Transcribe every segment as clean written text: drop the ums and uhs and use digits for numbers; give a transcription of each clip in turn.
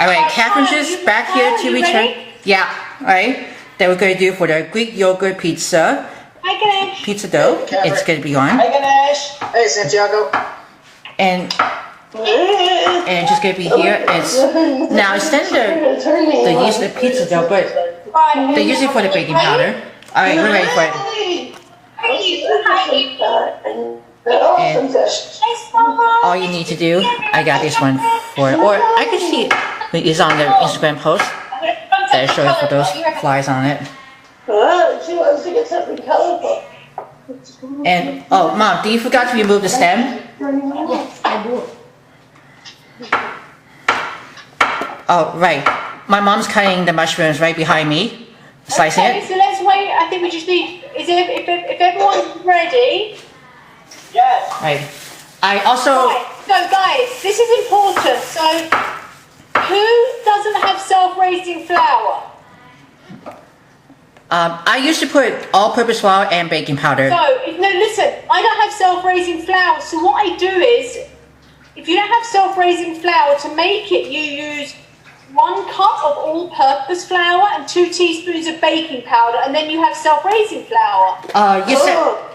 Alright, Catherine's just back here to return. Yeah, alright. Then we're going to do for the Greek yogurt pizza. Hi, Ganesh. Pizza dough. It's going to be on. Hi, Ganesh. Hey, Santiago. And it's just going to be here. It's now instead of the use of the pizza dough, but they use it for the baking powder. Alright, we're ready for it. And all you need to do, I got this one for it. Or I can see it's on the Instagram post that shows for those flies on it. She wants to get something colorful. And oh, Mom, do you forgot to remove the stem? Yes, I do. Oh, right. My mom's cutting the mushrooms right behind me, slicing Okay, it. so let's wait. I think we just need. If everyone's ready. Yes. Right. I also. Right. So guys, this is important. So, who doesn't have self-raising flour? I used to put all-purpose flour and baking powder. So, no, listen. I don't have self-raising flour. So what I do is, if you don't have self-raising flour, to make it, you use 1 cup of all-purpose flour and 2 teaspoons of baking powder, and then you have self-raising flour.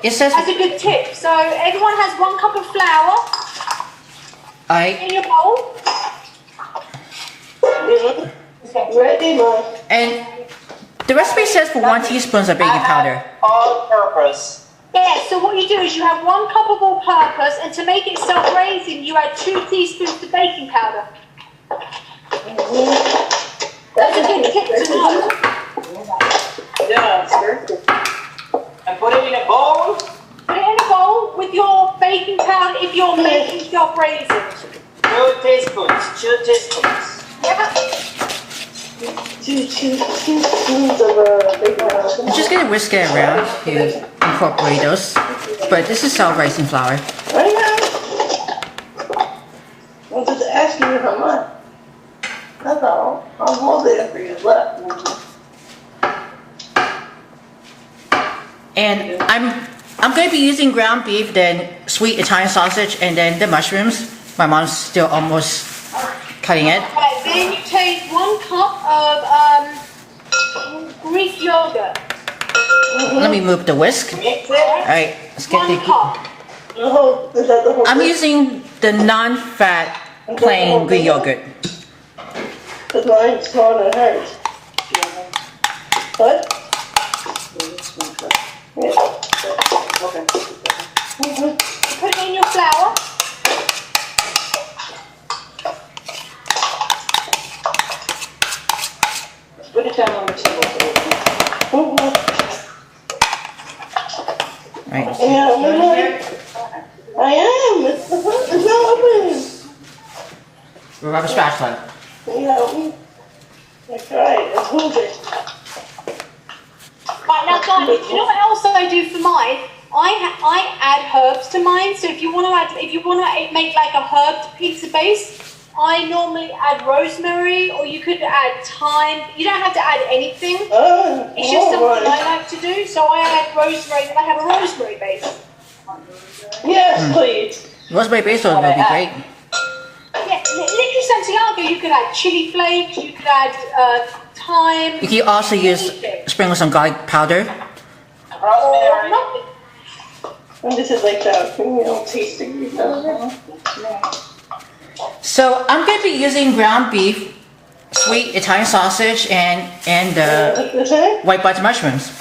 It says. That's a good tip. So everyone has 1 cup of flour in your bowl. Ready, Mom? And the recipe says for 1 teaspoon of baking powder. All purpose. Yeah, so what you do is you have 1 cup of all-purpose, and to make it self-raising, you add 2 teaspoons of baking powder. That's a good tip to know. Yeah, sir. And put it in a bowl. Put it in a bowl with your baking powder if you're making self-raising. 2 teaspoons. 2 teaspoons. Yeah. 2 teaspoons of baking powder. I'm just gonna whisk it around to incorporate those. But this is self-raising flour. Right now? I'm just asking you how much. That's all. I'll hold it for you left. And I'm going to be using ground beef, then sweet Italian sausage, and then the mushrooms. My mom's still almost cutting it. Right, then you take 1 cup of Greek yogurt. Let me move the whisk. Mix it. Alright, let's get 1 cup. Is that the whole I'm using the non-fat plain Greek yogurt. The line's smaller than hers. What? Yeah. Okay. Put it in your flour. Put it down on the table. Right. Yeah, I am. It's not opening. Rubber spatula. Yeah, that's right. It's moving. Right, now guys, you know what else I do for mine? I add herbs to mine. So if you want to make like a herbed pizza base, I normally add rosemary, or you could add thyme. You don't have to add anything. It's just something I like to do. So I add rosemary. I have a rosemary base. Yes, please. Rosemary basil will be great. Yeah, literally Santiago. You could add chili flakes. You could add thyme. You can also use sprinkle some garlic powder. Rosemary. Nothing. And this is like the tasting. So I'm going to be using ground beef, sweet Italian sausage, and white butter mushrooms.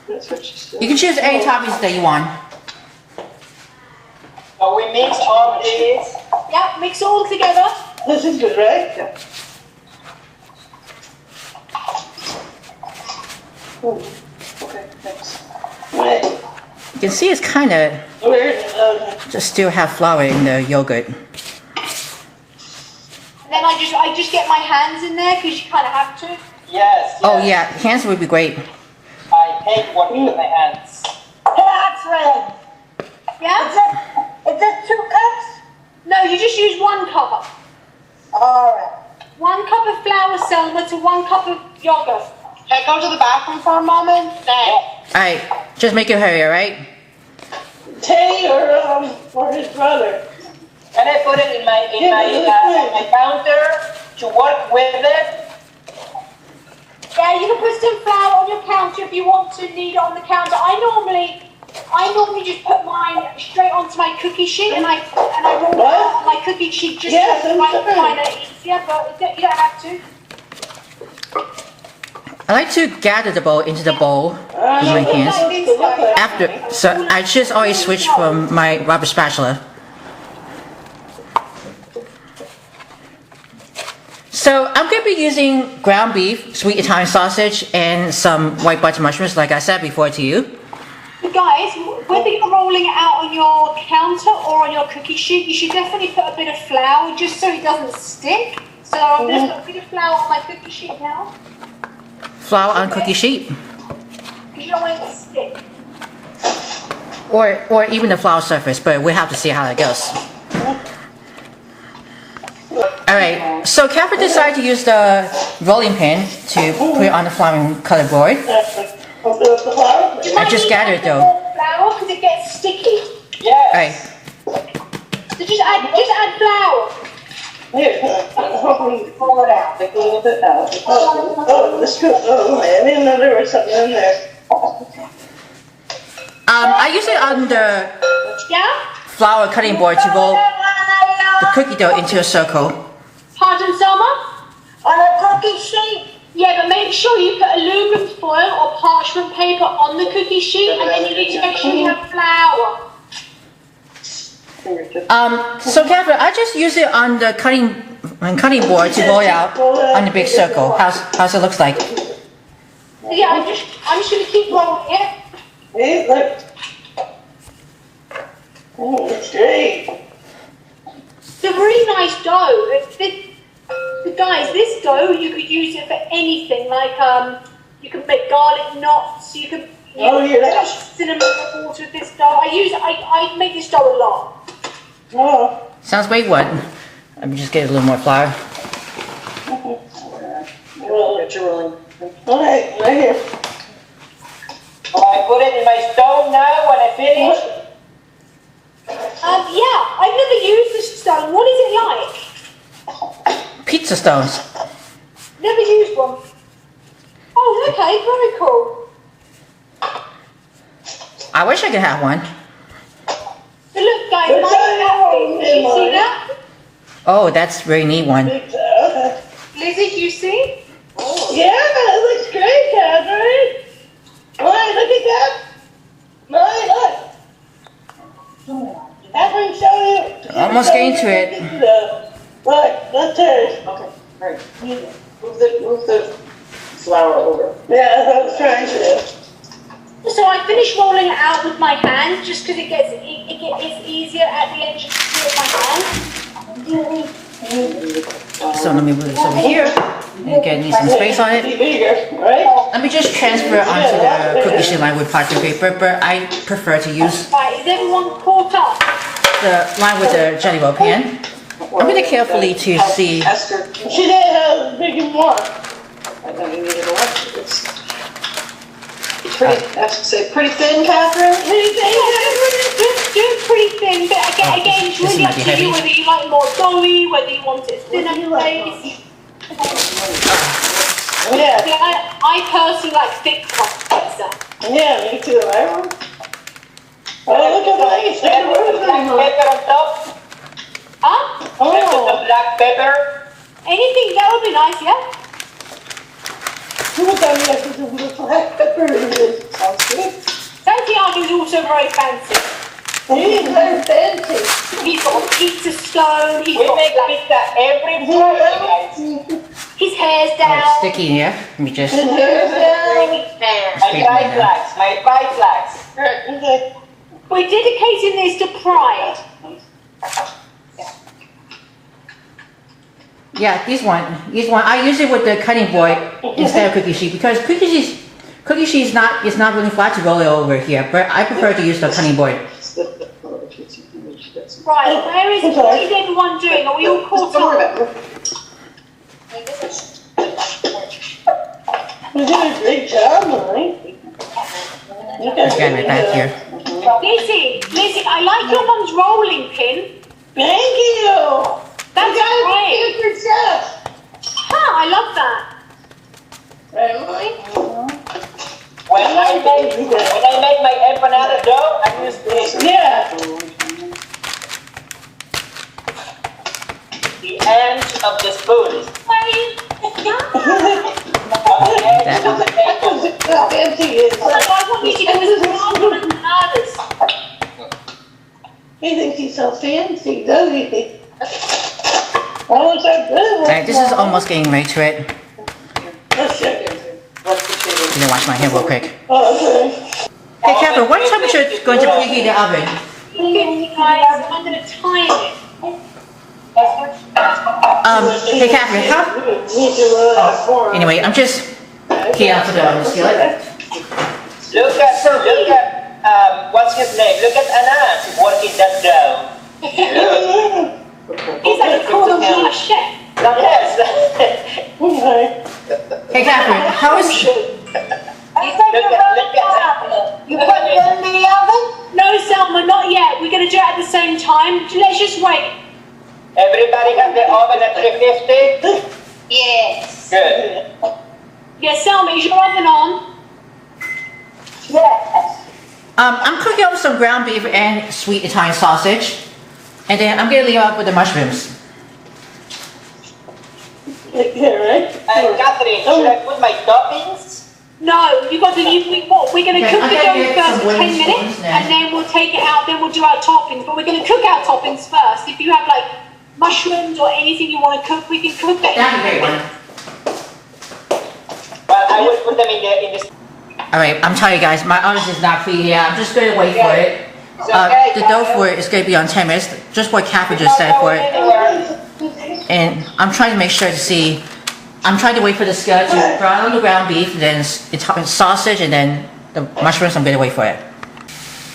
That's what she said. You can choose any toppings that you want. So we mix all these. Yeah, mix it all together. This is good, right? Yeah. Okay, thanks. Right. You can see it's kind of just still have flour in the yogurt. And then I just get my hands in there because you kind of have to. Yes. Oh yeah, hands would be great. I hate working with my hands. Catherine! Yeah? Is that 2 cups? No, you just use 1 cup. Alright. 1 cup of flour, Selma, to 1 cup of yogurt. Can I go to the bathroom for a moment? No. Alright, just make it hurry, alright? Teddy or his brother? Can I put it in my counter to work with it? Yeah, you can put some flour on your counter if you want to knead it on the counter. I normally just put mine straight onto my cookie sheet and I roll it out on my cookie sheet just Yes, to make it kind of easier, but you don't have to. I like to gather the bowl into the bowl with my hands. So I just always switch from my rubber spatula. So I'm going to be using ground beef, sweet Italian sausage, and some white butter mushrooms, like I said before to you. Guys, whether you're rolling it out on your counter or on your cookie sheet, you should definitely put a bit of flour just so it doesn't stick. So I'm going to put a bit of flour on my cookie sheet now. Flour on cookie sheet. Because you don't want it to stick. Or even the flour surface, but we have to see how that goes. Alright, so Katharine decided to use the rolling pin to put it on the flouring cutting board. I just gathered though. Flour because it gets sticky. Yes. Alright. So just add flour. Here, Pull it out. Take a little bit out. oh, this goes, oh, I didn't know there was something in there. I use it on the Yeah? flour cutting board to roll the cookie dough into a circle. Pardon, Selma? On a cookie sheet? Yeah, but make sure you put aluminum foil or parchment paper on the cookie sheet, and then you need to make sure you have flour. So Katharine, I just use it on the cutting board to roll it out on the big circle. How's it looks like? Yeah, I'm just gonna keep rolling it. Hey, look. Oh, it's great. It's a really nice dough. Guys, this dough, you could use it for anything, like you can make garlic knots, you can cinnamon rolls with this dough. I make this dough a lot. Oh. Sounds great. What? Let me just get a little more flour. Roll, get your rolling. Alright, right here. I put it in my stove now when I finish. Yeah, I've never used this stone. What is it like? Pizza stones. Never used one. Oh, okay, very cool. I wish I could have one. So look, guys, did you see that? Oh, that's a very neat one. Okay. Lizzie, do you see? Yeah, it looks great, Katharine. Alright, look at that. Alright, look. Katharine, show you. Almost getting to it. Look, that's hers. Okay, right. Move the flour over. Yeah, that's what I was trying to do. So I finished rolling it out with my hands just because it's easier at the end just to do it with my hands. So let me move this over here. And again, need some space on it. Be bigger, right? Let me just transfer it onto the cookie sheet line with parchment paper, but I prefer to use Right, is everyone caught up? the line with the jelly roll pan. I'm going to carefully to see. Esther, She didn't have a big one. I don't need it all. It's pretty, I have to say, pretty thin, Katharine? Do it pretty thin, but again, it's This really might up be to heavy. you whether you like more doughy, whether you want it thinner base. Yeah, Yeah, I personally like thick crust pizza. yeah, me too. I want. Oh, look at that. It's Can I put the black pepper on top? Huh? Can I put the black pepper? Anything, that would be nice, yeah? Look at that. It's a black pepper. Sounds good. Santiago is also very fancy. He's very fancy. He's got a pizza stone, he's We got make like, pizza every Friday, guys. his hair's Oh, down. it's sticky here. Let me just. My pie flags, my pie flags. Okay. We're dedicating this to pride. Yeah, this one. I use it with the cutting board instead of cookie sheet because cookie sheet is not really flat to roll it over here. But I prefer to use the cutting board. Right, what is everyone doing? Are we all caught up? You did a great job, Molly. Again, right back here. Lizzie, I like your mum's rolling pin. Thank you. That's great. Good chef. Huh, I love that. Really? When I make my empanada dough, I use this. Yeah. The end of the spoon. How fancy is What I want you to do is roll empanadas. He thinks he's so fancy, doesn't he? Oh, it's so good. Alright, this is almost getting right to it. Let's check it. I'm gonna wash my hand real quick. Oh, okay. Hey, Catherine, what temperature is going to preheat the oven? Okay, guys, I'm going to time it. Hey, Catherine, how? Anyway, I'm just heating up the dough on the skillet. Look at, what's his name? Look at Anas working that dough. He's like a cordon bleu chef. Yes. Hey, Catherine, how is... You put it in the oven? No, Selma, not yet. We're going to do it at the same time. Let's just wait. Everybody have the oven at 350? Yes. Good. Yeah, Selma, is your oven on? Yes. I'm cooking up some ground beef and sweet Italian sausage. And then I'm gonna leave out with the mushrooms. Yeah, right? Katharine, should I put my toppings? No, you got to. We're going to Okay, cook I the gotta dough get first some for 10 wooden minutes, spoons now. and then we'll take it out. Then we'll do our toppings. But we're going to cook our toppings first. If you have like mushrooms or anything you want to cook, we can cook that. That'd be a great one. Well, I will put them in the Alright, I'm telling you guys, my oven is not preheated yet. I'm just gonna wait for it. The dough for it is gonna be on 10 minutes, just what Catherine just said for it. And I'm trying to make sure to see, I'm trying to wait for the skillet to brown on the ground beef, then it's sausage, and then the mushrooms, I'm gonna wait for it.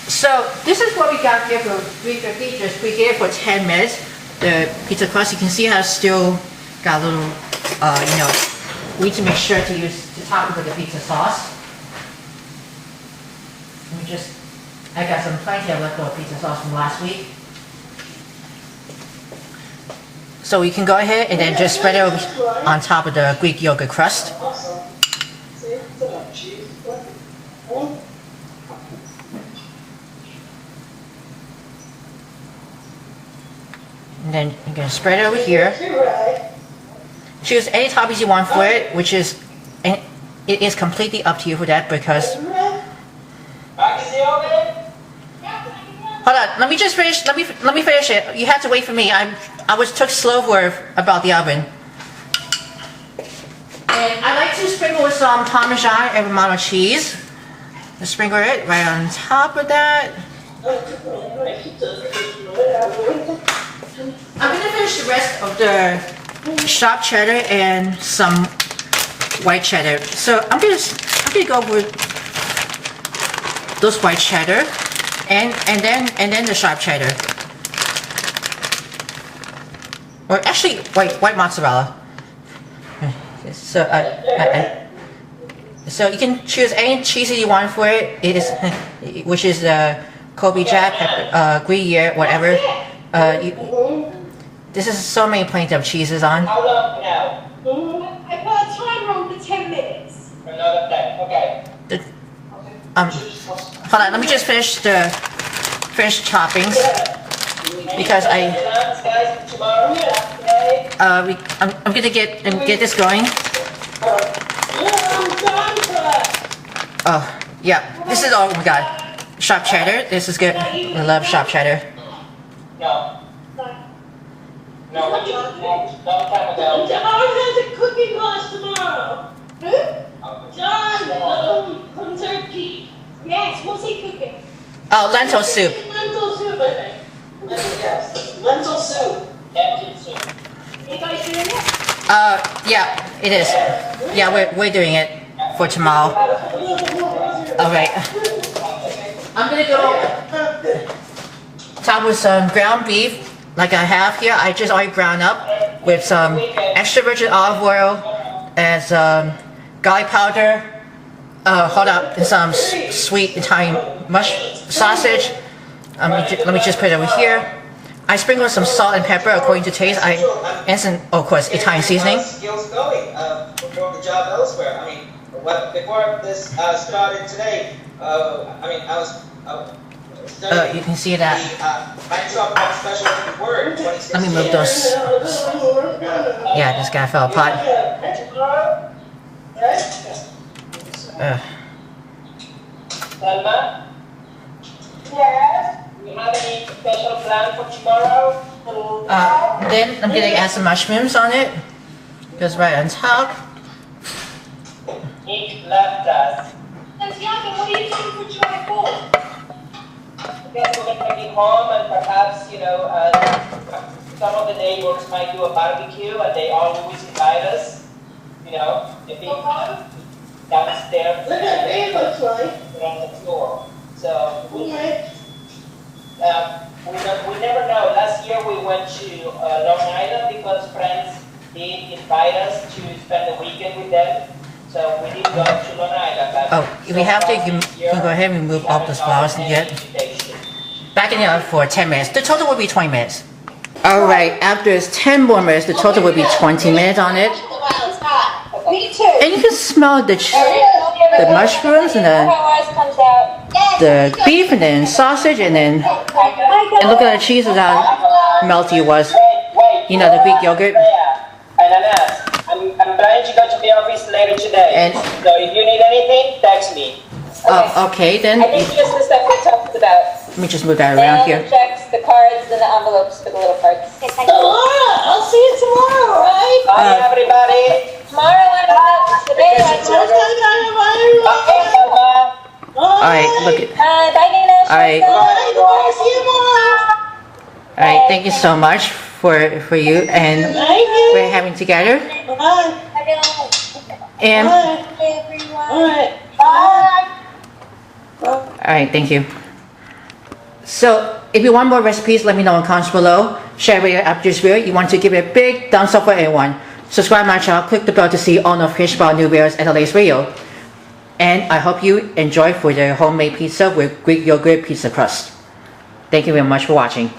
So this is what we got here for 350, just preheated for 10 minutes. The pizza crust, you can see how it's still got a little, we need to make sure to use the top with the pizza sauce. I got some plenty of leftover pizza sauce from last week. So we can go ahead and then just spread it over on top of the Greek yogurt crust. And then you're going to spread it over here. Choose any toppings you want for it, which is, and it is completely up to you for that because... Back in the oven? Hold on, let me just finish, let me finish it. You have to wait for me. I took slow for about the oven. And I like to sprinkle with some Parmesan and Romano cheese. Just sprinkle it right on top of that. I'm gonna finish the rest of the sharp cheddar and some white cheddar. So I'm gonna go with those white cheddar and then the sharp cheddar. Or actually white mozzarella. So so you can choose any cheese that you want for it. It is which is Kobe Jack, Gruyere, whatever. This is so many plenty of cheeses on. How long now? I put a timer on for 10 minutes. Another 10, okay. Hold on, let me just finish the toppings because I'm gonna get this going. Oh yeah, this is all we got. Sharp cheddar. This is good. I love sharp cheddar. No. No, long time ago. John has a cooking class tomorrow. John, from Turkey. Yes, what's he cooking? Oh, lentil soup. Lentil soup, I think. Yes, lentil soup. Lentil soup. You guys doing it? Yeah, it is. Yeah, we're doing it for tomorrow. All right. I'm gonna go top with some ground beef, like I have here. I just already ground up with some extra virgin olive oil and some garlic powder, hold up, some sweet Italian sausage. Let me just put it over here. I sprinkle some salt and pepper according to taste. And some, of course, Italian seasoning. Skills going for the job elsewhere. I mean, before this started today, I was studying you can see that. Microsoft Special Word 2016. Let me move those. Yeah, this guy fell apart. Selma? Yes? Do you have any special plan for tomorrow? Then I'm gonna add some mushrooms on it. Goes right on top. Nick left us. Santiago, what are you doing for July 4th? I guess we're going to be home and perhaps, some of the neighbors might do a barbecue and they always invite us. If they downstairs. Look at me, looks like. On the floor. So Okay. we never know. Last year we went to Long Island because friends did invite us to spend the weekend with them. So we didn't go to Long Island. But Oh, if you have to, you can go ahead and remove all those flowers and get back in the oven for 10 minutes. The total will be 20 minutes. Alright, after it's 10 more minutes, the total will be 20 minutes on it. Me too. And you can smell the mushrooms and the beef and then sausage and then look at the cheese and how melty it was. You know, the Greek yogurt. I'm planning to go to the office later today. And- so if you need anything, text me. Okay, then I think just the stuff we talked about. let me just move that around And here. the checks, the cards, and the envelopes for the little cards. Tomorrow, I'll see you tomorrow, right? Bye, everybody. Tomorrow, when today, Bye, Selma. Alright, look at. bye, Nina. Alright. See you tomorrow. Alright, thank you so much for you and Thank you. we're having together. Bye. And Bye. All right. alright, thank you. So if you want more recipes, let me know in comments below. Share it after this video. You want to give it a big thumbs up for everyone. Subscribe my channel, click the bell to see all notifications about new videos and the latest video. And I hope you enjoy for the homemade pizza with Greek Yogurt Pizza Crust. Thank you very much for watching.